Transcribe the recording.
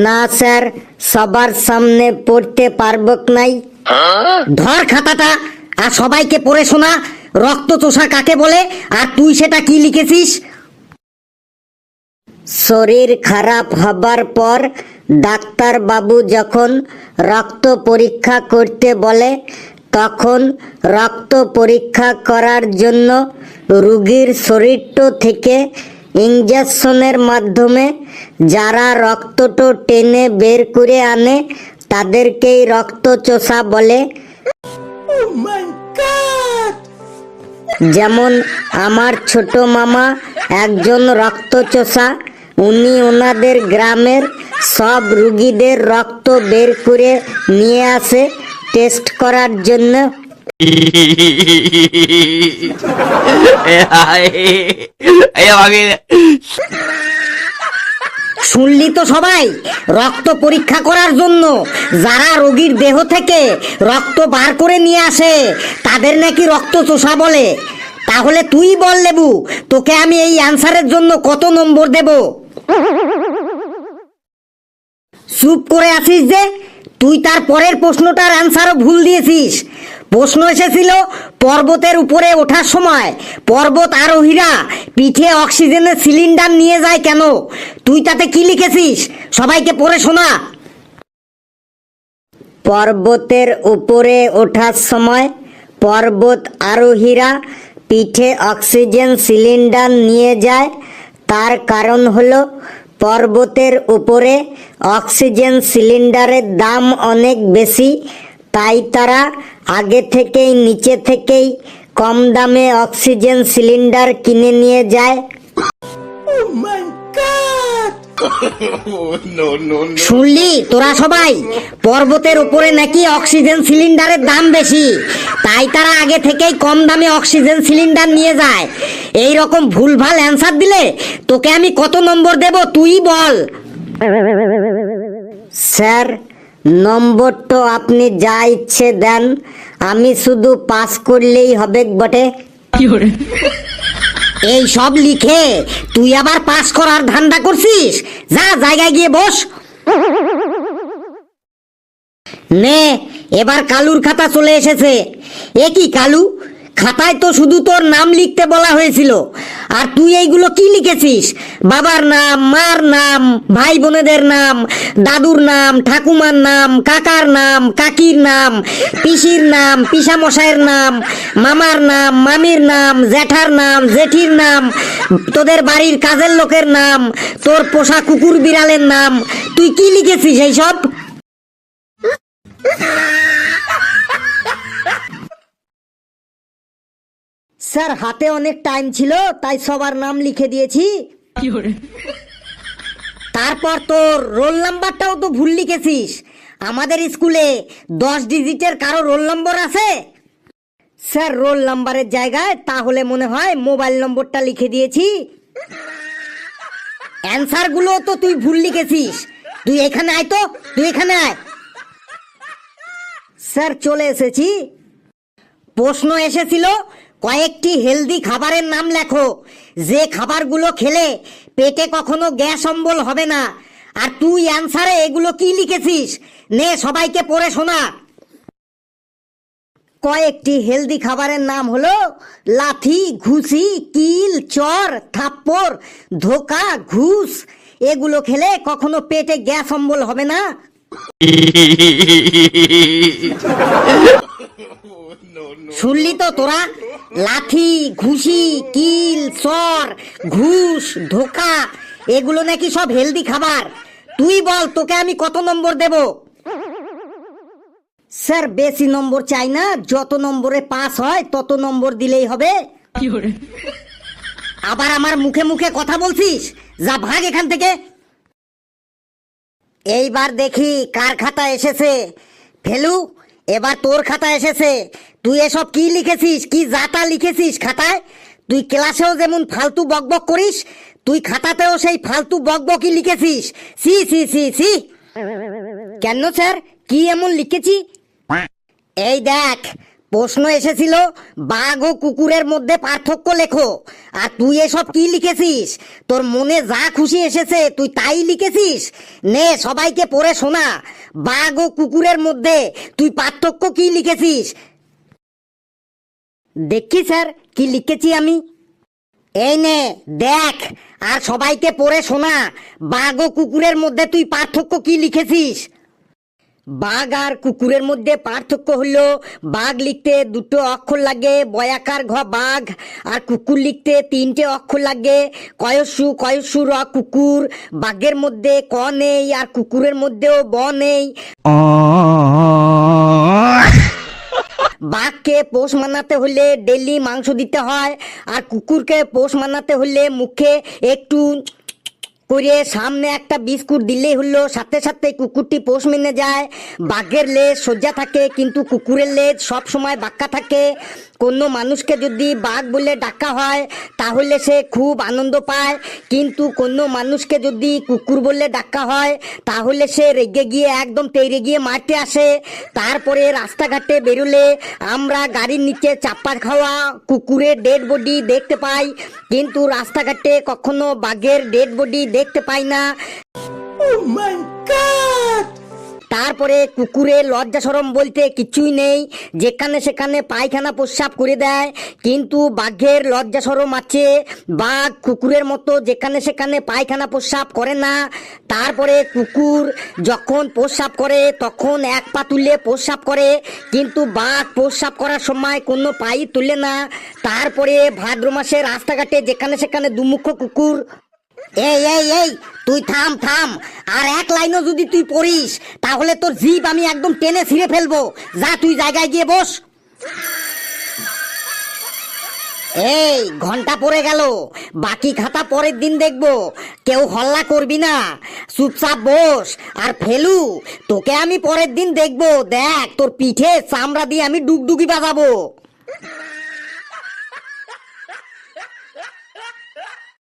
না স্যার, সবার সামনে পড়তে পারব নাই। ধর খাতাটা আর সবাইকে পড়ে শোনা রক্ত চোষা কাকে বলে, আর তুই সেটা কি লিখেছিস? শরীর খারাপ হবার পর ডাক্তার বাবু যখন রক্ত পরীক্ষা করতে বলে, তখন রক্ত পরীক্ষা করার জন্য রোগীর শরীরটো থেকে ইঞ্জেকশনের মাধ্যমে যারা রক্তটো টেনে বের করে আনে তাদেরকেই রক্তচোষা বলে। যেমন আমার ছোট মামা একজন রক্তচোষা, উনি ওনাদের গ্রামের সব রুগীদের রক্ত বের করে নিয়ে আসে টেস্ট করার জন্য। শুনলি তো সবাই, রক্ত পরীক্ষা করার জন্য যারা রোগীর দেহ থেকে রক্ত বার করে নিয়ে আসে তাদের নাকি রক্তচোষা বলে। তাহলে তুই বল লেবু, তোকে আমি এই অ্যানসারের জন্য কত নম্বর দেব? চুপ করে আছিস যে? তুই তার পরের প্রশ্নটার অ্যানসারও ভুল দিয়েছিস। প্রশ্ন এসেছিল পর্বতের উপরে ওঠার সময় পর্বত আরোহীরা পিঠে অক্সিজেনের সিলিন্ডার নিয়ে যায় কেন? তুই তাতে কি লিখেছিস? সবাইকে পড়ে শোনা। পর্বতের উপরে ওঠার সময় পর্বত আরোহীরা পিঠে অক্সিজেন সিলিন্ডার নিয়ে যায়, তার কারণ হলো পর্বতের উপরে অক্সিজেন সিলিন্ডারের দাম অনেক বেশি, তাই তারা আগে থেকেই নিচে থেকেই কম দামে অক্সিজেন সিলিন্ডার কিনে নিয়ে যায়। শুনলি তোরা সবাই, পর্বতের উপরে নাকি অক্সিজেন সিলিন্ডারের দাম বেশি, তাই তারা আগে থেকেই কম দামে অক্সিজেন সিলিন্ডার নিয়ে যায়। এই রকম ভুলভাল অ্যান্সার দিলে তোকে আমি কত নম্বর দেব তুই বল? স্যার, নম্বর তো আপনি যা ইচ্ছে দেন, আমি শুধু পাস করলেই হবে বটে। এই সব লিখে তুই আবার পাস করার ধান্দা করছিস? যা জায়গায় গিয়ে বস। নে, এবার কালুর খাতা চলে এসেছে। এ কি কালু, খাতায় তো শুধু তোর নাম লিখতে বলা হয়েছিল, আর তুই এইগুলো কি লিখেছিস? বাবার নাম, মার নাম, ভাই বোনেদের নাম, দাদুর নাম, ঠাকুমার নাম, কাকার নাম, কাকির নাম, পিসির নাম, পিসামশাইয়ের নাম, মামার নাম, মামির নাম, জ্যাঠার নাম, জেঠির নাম, তোদের বাড়ির কাজের লোকের নাম, তোর পোষা কুকুর বিড়ালের নাম। তুই কি লিখেছিস এইসব? স্যার, হাতে অনেক টাইম ছিল তাই সবার নাম লিখে দিয়েছি। তারপর তোর রোল নাম্বারটাও তো ভুল লিখেছিস। আমাদের স্কুলে 10 ডিজিটের কারো রোল নম্বর আছে? স্যার, রোল নাম্বারের জায়গায় তাহলে মনে হয় মোবাইল নম্বরটা লিখে দিয়েছি। অ্যান্সার গুলো তো তুই ভুল লিখেছিস। তুই এখানে আয় তো, তুই এখানে আয়। স্যার, চলে এসেছি। প্রশ্ন এসেছিল কয়েকটি হেলদি খাবারের নাম লেখো, যে খাবারগুলো খেলে পেটে কখনো গ্যাস অম্বল হবে না। আর তুই অ্যানসারে এগুলো কি লিখেছিস? নে, সবাইকে পড়ে শোনা। কয়েকটি হেলদি খাবারের নাম হলো লাথি, ঘুষি, কিল, চর, থাপ্পড়, ধোকা, ঘুষ। এগুলো খেলে কখনো পেটে গ্যাস অম্বল হবে না। শুনলি তো তোরা, লাথি, ঘুষি, কিল, চর, ঘুষ, ধোকা, এগুলো নাকি সব হেলদি খাবার। তুই বল, তোকে আমি কত নম্বর দেব? স্যার, বেশি নম্বর চাই না, যত নম্বরে পাস হয় তত নম্বর দিলেই হবে। আবার আমার মুখে মুখে কথা বলছিস? যা, ভাগ এখান থেকে। এইবার দেখি কার খাতা এসেছে। ফেলু, এবার তোর খাতা এসেছে। তুই এসব কি লিখেছিস? কি যাতা লিখেছিস খাতায়? তুই ক্লাসেও যেমন ফালতু বকবক করিস, তুই খাতাতেও সেই ফালতু বকবকই লিখেছিস। সি সি সি সি। কেন স্যার, কি এমন লিখেছি? এই দেখ, প্রশ্ন এসেছিল বাঘ ও কুকুরের মধ্যে পার্থক্য লেখো, আর তুই এসব কি লিখেছিস? তোর মনে যা খুশি এসেছে তুই তাই লিখেছিস। নে সবাইকে পড়ে শোনা, বাঘ ও কুকুরের মধ্যে তুই পার্থক্য কি লিখেছিস। দেখি স্যার কি লিখেছি আমি। এই নে দেখ, আর সবাইকে পড়ে শোনা, বাঘ ও কুকুরের মধ্যে তুই পার্থক্য কি লিখেছিস। বাঘ আর কুকুরের মধ্যে পার্থক্য হলো বাঘ লিখতে দুটো অক্ষর লাগে বয়াকার ঘ বাঘ, আর কুকুর লিখতে তিনটে অক্ষর লাগে কয়সু কয়সু র কুকুর। বাঘের মধ্যে ক নেই আর কুকুরের মধ্যেও ব নেই। বাঘকে পোষ মানাতে হলে ডেলি মাংস দিতে হয়, আর কুকুরকে পোষ মানাতে হলে মুখে একটু করে সামনে একটা বিস্কুট দিলেই হলো, সাথে সাথে কুকুরটি পোষ মেনে যায়। বাঘের লেজ সোজা থাকে কিন্তু কুকুরের লেজ সব সময় বাঁকা থাকে। কোনো মানুষকে যদি বাঘ বলে ডাকা হয় তাহলে সে খুব আনন্দ পায়, কিন্তু কোনো মানুষকে যদি কুকুর বলে ডাকা হয় তাহলে সে রেগে গিয়ে একদম তেড়ে গিয়ে মারতে আসে। তারপরে রাস্তাঘাটে বেরোলে আমরা গাড়ির নিচে চাপা খাওয়া কুকুরের ডেড বডি দেখতে পাই, কিন্তু রাস্তাঘাটে কখনো বাঘের ডেড বডি দেখতে পাই না। তারপরে কুকুরের লজ্জা শরম বলতে কিছুই নেই, যেখানে সেখানে পায়খানা প্রস্রাব করে দেয়, কিন্তু বাঘের লজ্জা শরম আছে। বাঘ কুকুরের মতো যেখানে সেখানে পায়খানা প্রস্রাব করে না। তারপরে কুকুর যখন প্রস্রাব করে তখন এক পা তুলে প্রস্রাব করে, কিন্তু বাঘ প্রস্রাব করার সময় কোনো পাই তুলে না। তারপরে ভাদ্র মাসে রাস্তাঘাটে যেখানে সেখানে দুমুখ কুকুর। এই এই এই তুই থাম থাম, আর এক লাইনও যদি তুই পড়িস তাহলে তোর জিভ আমি একদম টেনে ছিঁড়ে ফেলবো। যা তুই জায়গায় গিয়ে বস। এই ঘন্টা পড়ে গেল, বাকি খাতা পরের দিন দেখবো, কেউ হল্লা করবি না, চুপচাপ বস। আর ফেলু, তোকে আমি পরের দিন দেখবো, দেখ তোর পিঠে চামড়া দিয়ে আমি ডুগডুগি বাজাবো।